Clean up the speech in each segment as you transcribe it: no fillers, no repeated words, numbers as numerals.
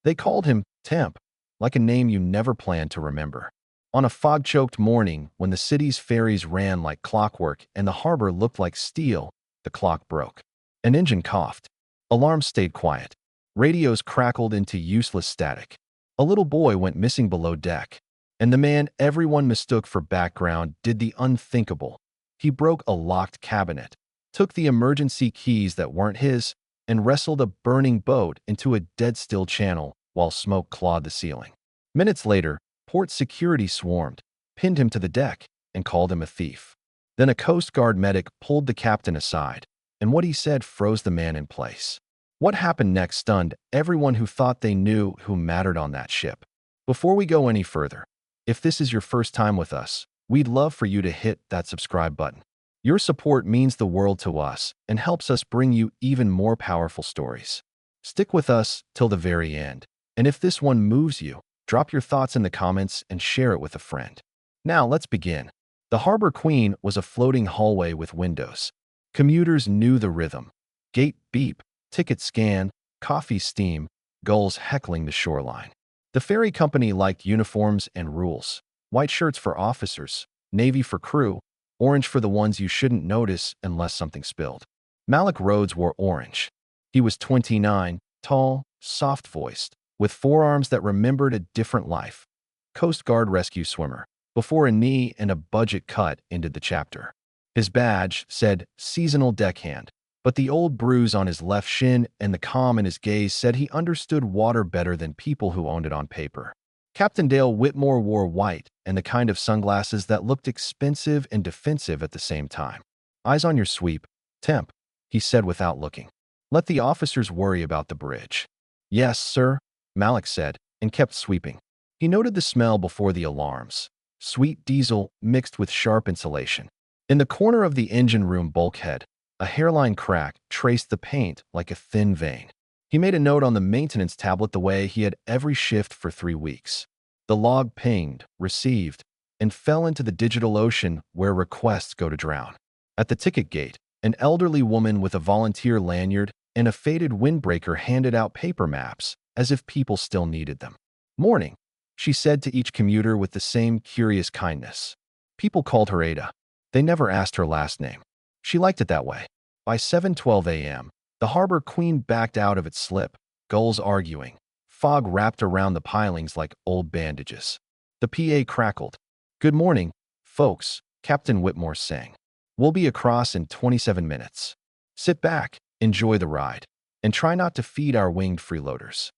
They called him Temp, like a name you never planned to remember. On a fog-choked morning, when the city's ferries ran like clockwork and the harbor looked like steel, the clock broke. An engine coughed. Alarms stayed quiet. Radios crackled into useless static. A little boy went missing below deck. And the man everyone mistook for background did the unthinkable. He broke a locked cabinet, took the emergency keys that weren't his, and wrestled a burning boat into a dead-still channel while smoke clawed the ceiling. Minutes later, port security swarmed, pinned him to the deck, and called him a thief. Then a Coast Guard medic pulled the captain aside, and what he said froze the man in place. What happened next stunned everyone who thought they knew who mattered on that ship. Before we go any further, if this is your first time with us, we'd love for you to hit that subscribe button. Your support means the world to us and helps us bring you even more powerful stories. Stick with us till the very end, and if this one moves you, drop your thoughts in the comments and share it with a friend. Now let's begin. The Harbor Queen was a floating hallway with windows. Commuters knew the rhythm. Gate beep, ticket scan, coffee steam, gulls heckling the shoreline. The ferry company liked uniforms and rules. White shirts for officers, navy for crew, orange for the ones you shouldn't notice unless something spilled. Malik Rhodes wore orange. He was 29, tall, soft-voiced, with forearms that remembered a different life. Coast Guard rescue swimmer, before a knee and a budget cut ended the chapter. His badge said seasonal deckhand, but the old bruise on his left shin and the calm in his gaze said he understood water better than people who owned it on paper. Captain Dale Whitmore wore white and the kind of sunglasses that looked expensive and defensive at the same time. Eyes on your sweep, Temp, he said without looking. Let the officers worry about the bridge. Yes, sir, Malik said, and kept sweeping. He noted the smell before the alarms. Sweet diesel mixed with sharp insulation. In the corner of the engine room bulkhead, a hairline crack traced the paint like a thin vein. He made a note on the maintenance tablet the way he had every shift for 3 weeks. The log pinged, received, and fell into the digital ocean where requests go to drown. At the ticket gate, an elderly woman with a volunteer lanyard and a faded windbreaker handed out paper maps as if people still needed them. Morning, she said to each commuter with the same curious kindness. People called her Ada. They never asked her last name. She liked it that way. By 7:12 a.m., the Harbor Queen backed out of its slip, gulls arguing. Fog wrapped around the pilings like old bandages. The PA crackled. Good morning, folks, Captain Whitmore sang. We'll be across in 27 minutes. Sit back, enjoy the ride, and try not to feed our winged freeloaders.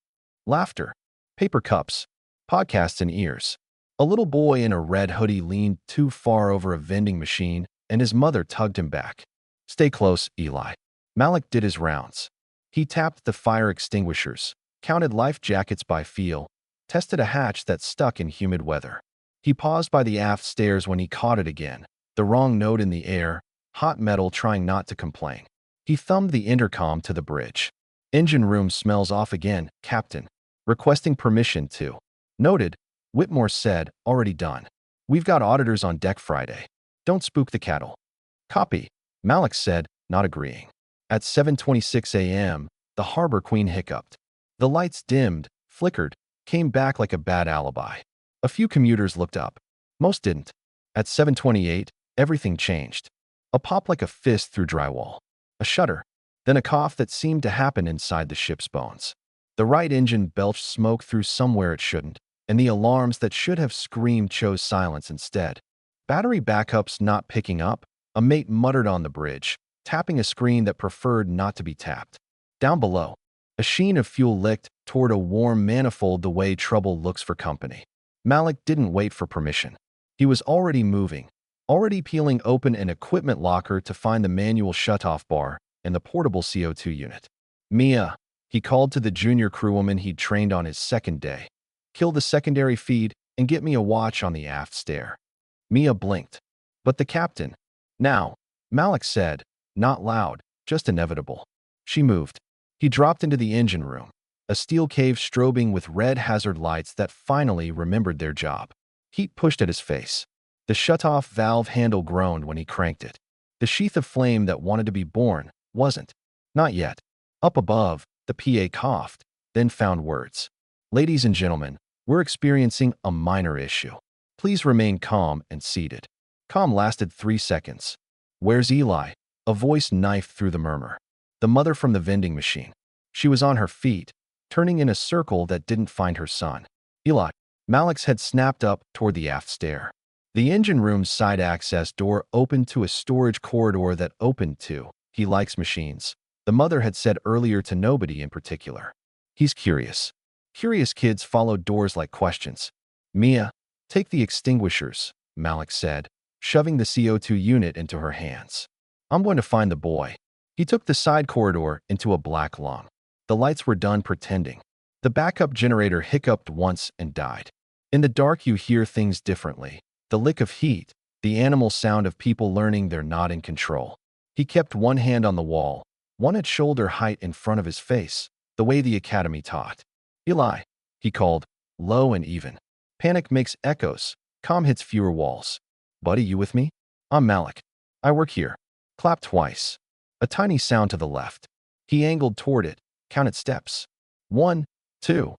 Laughter, paper cups, podcasts in ears. A little boy in a red hoodie leaned too far over a vending machine, and his mother tugged him back. Stay close, Eli. Malik did his rounds. He tapped the fire extinguishers, counted life jackets by feel, tested a hatch that stuck in humid weather. He paused by the aft stairs when he caught it again, the wrong note in the air, hot metal trying not to complain. He thumbed the intercom to the bridge. Engine room smells off again, Captain. Requesting permission to. Noted, Whitmore said, already done. We've got auditors on deck Friday. Don't spook the cattle. Copy, Malik said, not agreeing. At 7:26 a.m., the Harbor Queen hiccuped. The lights dimmed, flickered, came back like a bad alibi. A few commuters looked up. Most didn't. At 7:28, everything changed. A pop like a fist through drywall. A shudder. Then a cough that seemed to happen inside the ship's bones. The right engine belched smoke through somewhere it shouldn't, and the alarms that should have screamed chose silence instead. Battery backups not picking up, a mate muttered on the bridge, tapping a screen that preferred not to be tapped. Down below, a sheen of fuel licked toward a warm manifold the way trouble looks for company. Malik didn't wait for permission. He was already moving, already peeling open an equipment locker to find the manual shutoff bar and the portable CO2 unit. Mia, he called to the junior crewwoman he'd trained on his second day. Kill the secondary feed and get me a watch on the aft stair. Mia blinked. But the captain. Now, Malik said, not loud, just inevitable. She moved. He dropped into the engine room, a steel cave strobing with red hazard lights that finally remembered their job. Heat pushed at his face. The shutoff valve handle groaned when he cranked it. The sheath of flame that wanted to be born wasn't. Not yet. Up above, the PA coughed, then found words. Ladies and gentlemen, we're experiencing a minor issue. Please remain calm and seated. Calm lasted 3 seconds. Where's Eli? A voice knifed through the murmur. The mother from the vending machine. She was on her feet, turning in a circle that didn't find her son. Eli. Malik's head snapped up toward the aft stair. The engine room's side access door opened to a storage corridor that opened to, he likes machines. The mother had said earlier to nobody in particular. He's curious. Curious kids followed doors like questions. Mia, take the extinguishers, Malik said, shoving the CO2 unit into her hands. I'm going to find the boy. He took the side corridor into a black lung. The lights were done pretending. The backup generator hiccuped once and died. In the dark you hear things differently. The lick of heat, the animal sound of people learning they're not in control. He kept one hand on the wall, one at shoulder height in front of his face, the way the academy taught. Eli, he called, low and even. Panic makes echoes. Calm hits fewer walls. Buddy, you with me? I'm Malik. I work here. Clap twice. A tiny sound to the left. He angled toward it, counted steps. 1, 2.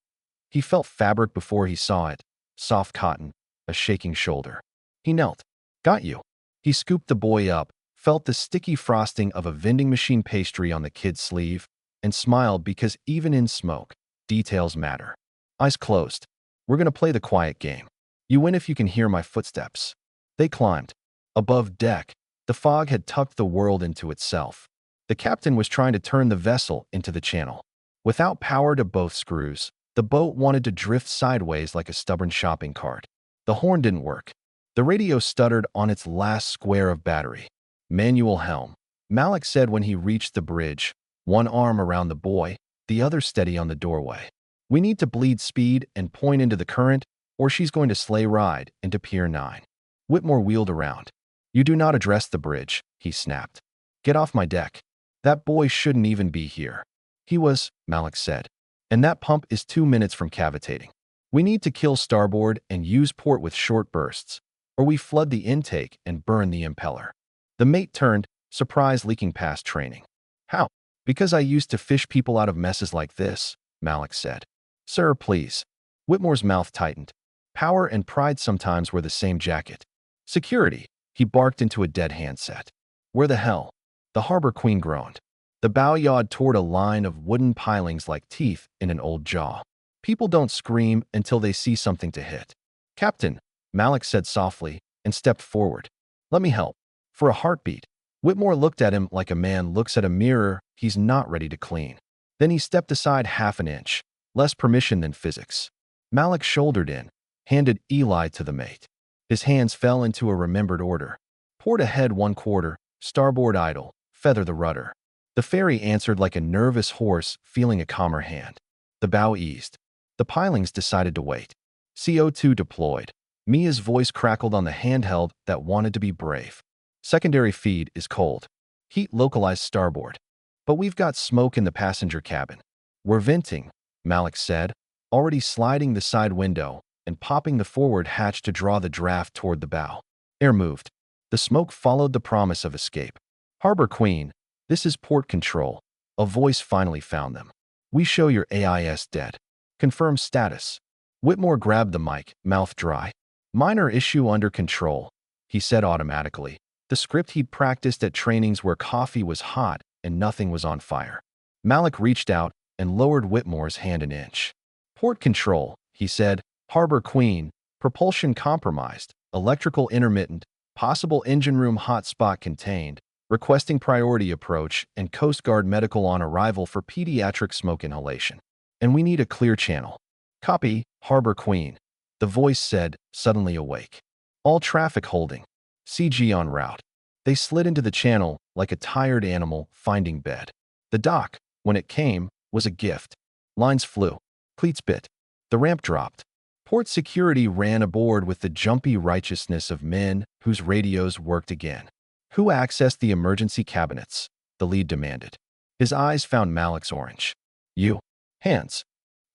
He felt fabric before he saw it. Soft cotton, a shaking shoulder. He knelt. Got you. He scooped the boy up, felt the sticky frosting of a vending machine pastry on the kid's sleeve, and smiled because even in smoke, details matter. Eyes closed. We're going to play the quiet game. You win if you can hear my footsteps. They climbed. Above deck, the fog had tucked the world into itself. The captain was trying to turn the vessel into the channel. Without power to both screws, the boat wanted to drift sideways like a stubborn shopping cart. The horn didn't work. The radio stuttered on its last square of battery. Manual helm, Malik said when he reached the bridge, one arm around the boy, the other steady on the doorway. We need to bleed speed and point into the current, or she's going to sleigh ride into Pier 9. Whitmore wheeled around. You do not address the bridge, he snapped. Get off my deck. That boy shouldn't even be here. He was, Malik said. And that pump is 2 minutes from cavitating. We need to kill starboard and use port with short bursts, or we flood the intake and burn the impeller. The mate turned, surprise leaking past training. How? Because I used to fish people out of messes like this, Malik said. Sir, please. Whitmore's mouth tightened. Power and pride sometimes wear the same jacket. Security, he barked into a dead handset. Where the hell? The harbor queen groaned. The bow yawed toward a line of wooden pilings like teeth in an old jaw. People don't scream until they see something to hit. Captain, Malik said softly and stepped forward. Let me help. For a heartbeat. Whitmore looked at him like a man looks at a mirror he's not ready to clean. Then he stepped aside half an inch, less permission than physics. Malik shouldered in, handed Eli to the mate. His hands fell into a remembered order. Port ahead 1/4, starboard idle, feather the rudder. The ferry answered like a nervous horse feeling a calmer hand. The bow eased. The pilings decided to wait. CO2 deployed. Mia's voice crackled on the handheld that wanted to be brave. Secondary feed is cold. Heat localized starboard. But we've got smoke in the passenger cabin. We're venting, Malik said, already sliding the side window and popping the forward hatch to draw the draft toward the bow. Air moved. The smoke followed the promise of escape. Harbor Queen, this is port control. A voice finally found them. We show your AIS dead. Confirm status. Whitmore grabbed the mic, mouth dry. Minor issue under control, he said automatically. The script he'd practiced at trainings where coffee was hot and nothing was on fire. Malik reached out and lowered Whitmore's hand an inch. Port control, he said. Harbor Queen, propulsion compromised, electrical intermittent, possible engine room hotspot contained, requesting priority approach and Coast Guard medical on arrival for pediatric smoke inhalation. And we need a clear channel. Copy, Harbor Queen, the voice said, suddenly awake. All traffic holding. CG en route. They slid into the channel like a tired animal finding bed. The dock, when it came, was a gift. Lines flew. Cleats bit. The ramp dropped. Port security ran aboard with the jumpy righteousness of men whose radios worked again. Who accessed the emergency cabinets? The lead demanded. His eyes found Malik's orange. You. Hands.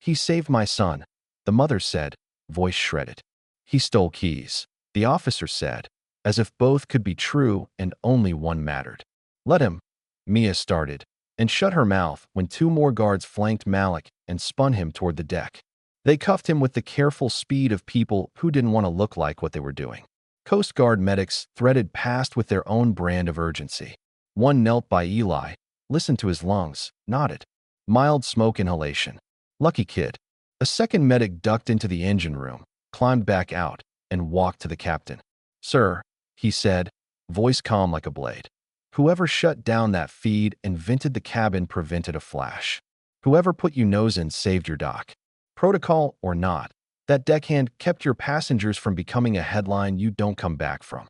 He saved my son, the mother said, voice shredded. He stole keys, the officer said, as if both could be true and only one mattered. Let him. Mia started, and shut her mouth when 2 more guards flanked Malik and spun him toward the deck. They cuffed him with the careful speed of people who didn't want to look like what they were doing. Coast Guard medics threaded past with their own brand of urgency. One knelt by Eli, listened to his lungs, nodded. Mild smoke inhalation. Lucky kid. A second medic ducked into the engine room, climbed back out, and walked to the captain. "Sir," he said, voice calm like a blade. "Whoever shut down that feed and vented the cabin prevented a flash. Whoever put you nose in saved your dock. Protocol or not, that deckhand kept your passengers from becoming a headline you don't come back from."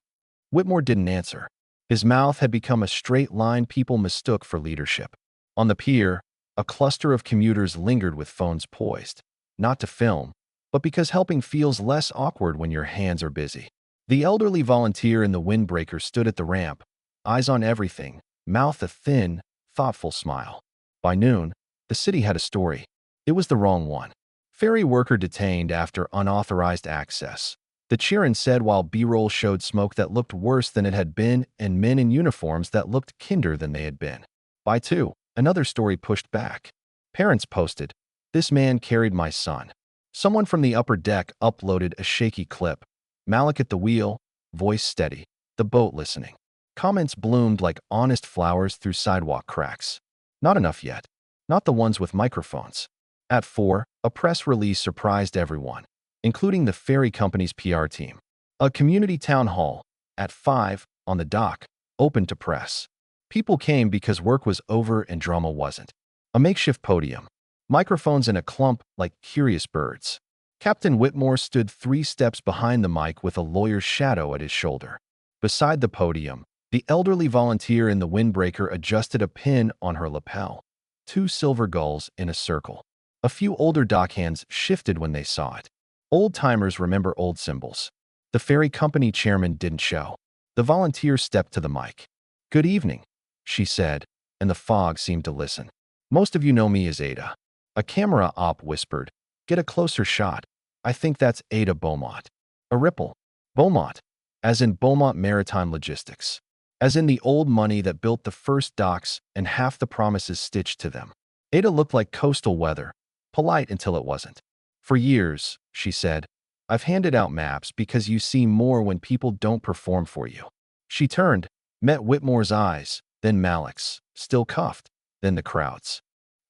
Whitmore didn't answer. His mouth had become a straight line people mistook for leadership. On the pier, a cluster of commuters lingered with phones poised, not to film, but because helping feels less awkward when your hands are busy. The elderly volunteer in the windbreaker stood at the ramp, eyes on everything, mouth a thin, thoughtful smile. By noon, the city had a story. It was the wrong one. Ferry worker detained after unauthorized access. The Chiron said while B-roll showed smoke that looked worse than it had been and men in uniforms that looked kinder than they had been. By 2, another story pushed back. Parents posted, "This man carried my son." Someone from the upper deck uploaded a shaky clip. Malik at the wheel, voice steady, the boat listening. Comments bloomed like honest flowers through sidewalk cracks. Not enough yet. Not the ones with microphones. At 4, a press release surprised everyone, including the ferry company's PR team. A community town hall, at 5, on the dock, open to press. People came because work was over and drama wasn't. A makeshift podium. Microphones in a clump like curious birds. Captain Whitmore stood 3 steps behind the mic with a lawyer's shadow at his shoulder. Beside the podium, the elderly volunteer in the windbreaker adjusted a pin on her lapel. 2 silver gulls in a circle. A few older dockhands shifted when they saw it. Old-timers remember old symbols. The ferry company chairman didn't show. The volunteer stepped to the mic. "Good evening," she said, and the fog seemed to listen. "Most of you know me as Ada." A camera op whispered, "Get a closer shot. I think that's Ada Beaumont." A ripple. Beaumont. As in Beaumont Maritime Logistics. As in the old money that built the first docks and half the promises stitched to them. Ada looked like coastal weather, polite until it wasn't. "For years," she said, "I've handed out maps because you see more when people don't perform for you." She turned, met Whitmore's eyes, then Malik's, still cuffed, then the crowd's.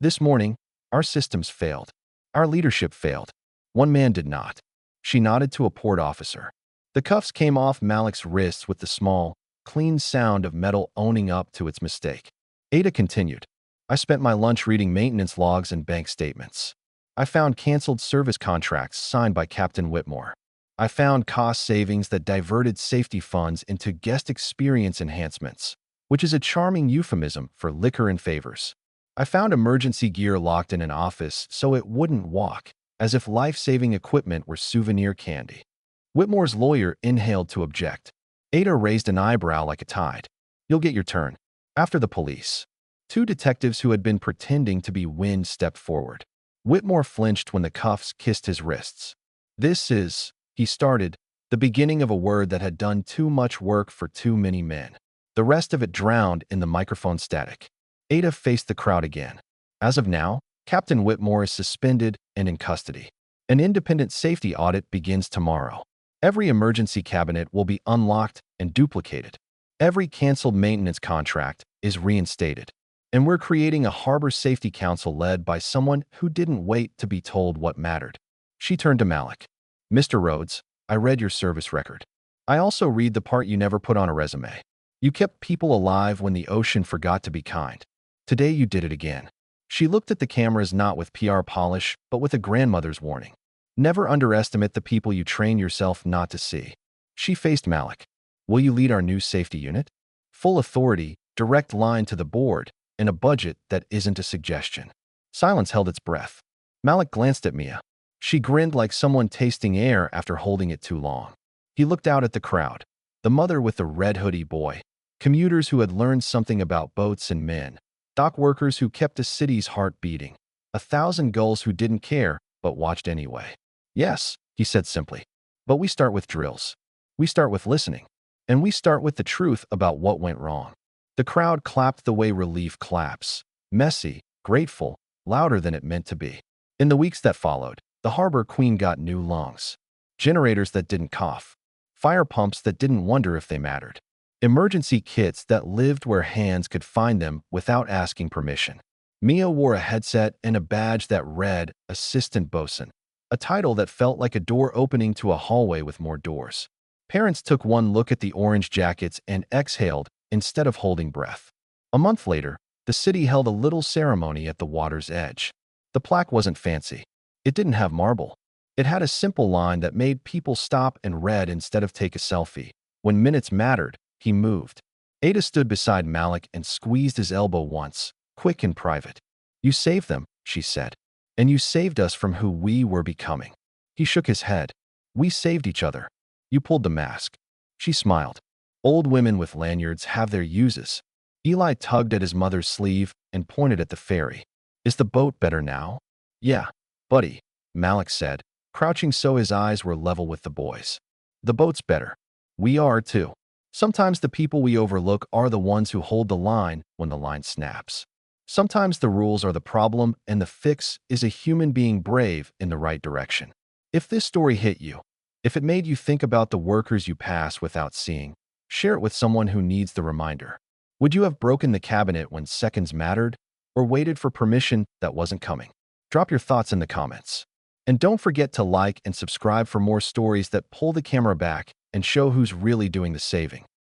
"This morning, our systems failed. Our leadership failed. One man did not." She nodded to a port officer. The cuffs came off Malik's wrists with the small, clean sound of metal owning up to its mistake. Ada continued, "I spent my lunch reading maintenance logs and bank statements. I found canceled service contracts signed by Captain Whitmore. I found cost savings that diverted safety funds into guest experience enhancements, which is a charming euphemism for liquor and favors. I found emergency gear locked in an office so it wouldn't walk, as if life-saving equipment were souvenir candy." Whitmore's lawyer inhaled to object. Ada raised an eyebrow like a tide. "You'll get your turn. After the police." 2 detectives who had been pretending to be wind stepped forward. Whitmore flinched when the cuffs kissed his wrists. "This is," he started, the beginning of a word that had done too much work for too many men. The rest of it drowned in the microphone static. Ada faced the crowd again. "As of now, Captain Whitmore is suspended and in custody. An independent safety audit begins tomorrow. Every emergency cabinet will be unlocked and duplicated. Every canceled maintenance contract is reinstated. And we're creating a harbor safety council led by someone who didn't wait to be told what mattered." She turned to Malik. "Mr. Rhodes, I read your service record. I also read the part you never put on a resume. You kept people alive when the ocean forgot to be kind. Today you did it again." She looked at the cameras not with PR polish, but with a grandmother's warning. "Never underestimate the people you train yourself not to see." She faced Malik. "Will you lead our new safety unit? Full authority, direct line to the board, and a budget that isn't a suggestion." Silence held its breath. Malik glanced at Mia. She grinned like someone tasting air after holding it too long. He looked out at the crowd. The mother with the red hoodie boy. Commuters who had learned something about boats and men. Dock workers who kept the city's heart beating. 1,000 gulls who didn't care, but watched anyway. "Yes," he said simply. "But we start with drills. We start with listening. And we start with the truth about what went wrong." The crowd clapped the way relief claps. Messy, grateful, louder than it meant to be. In the weeks that followed, The harbor queen got new lungs, generators that didn't cough, fire pumps that didn't wonder if they mattered, emergency kits that lived where hands could find them without asking permission. Mia wore a headset and a badge that read Assistant Bosun, a title that felt like a door opening to a hallway with more doors. Parents took one look at the orange jackets and exhaled instead of holding breath. A month later, the city held a little ceremony at the water's edge. The plaque wasn't fancy. It didn't have marble. It had a simple line that made people stop and read instead of take a selfie. When minutes mattered, he moved. Ada stood beside Malik and squeezed his elbow once, quick and private. "You saved them," she said. "And you saved us from who we were becoming." He shook his head. "We saved each other. You pulled the mask." She smiled. "Old women with lanyards have their uses." Eli tugged at his mother's sleeve and pointed at the ferry. "Is the boat better now?" "Yeah, buddy," Malik said, crouching so his eyes were level with the boys. "The boat's better. We are, too. Sometimes the people we overlook are the ones who hold the line when the line snaps. Sometimes the rules are the problem and the fix is a human being brave in the right direction." If this story hit you, if it made you think about the workers you pass without seeing, share it with someone who needs the reminder. Would you have broken the cabinet when seconds mattered, or waited for permission that wasn't coming? Drop your thoughts in the comments. And don't forget to like and subscribe for more stories that pull the camera back and show who's really doing the saving.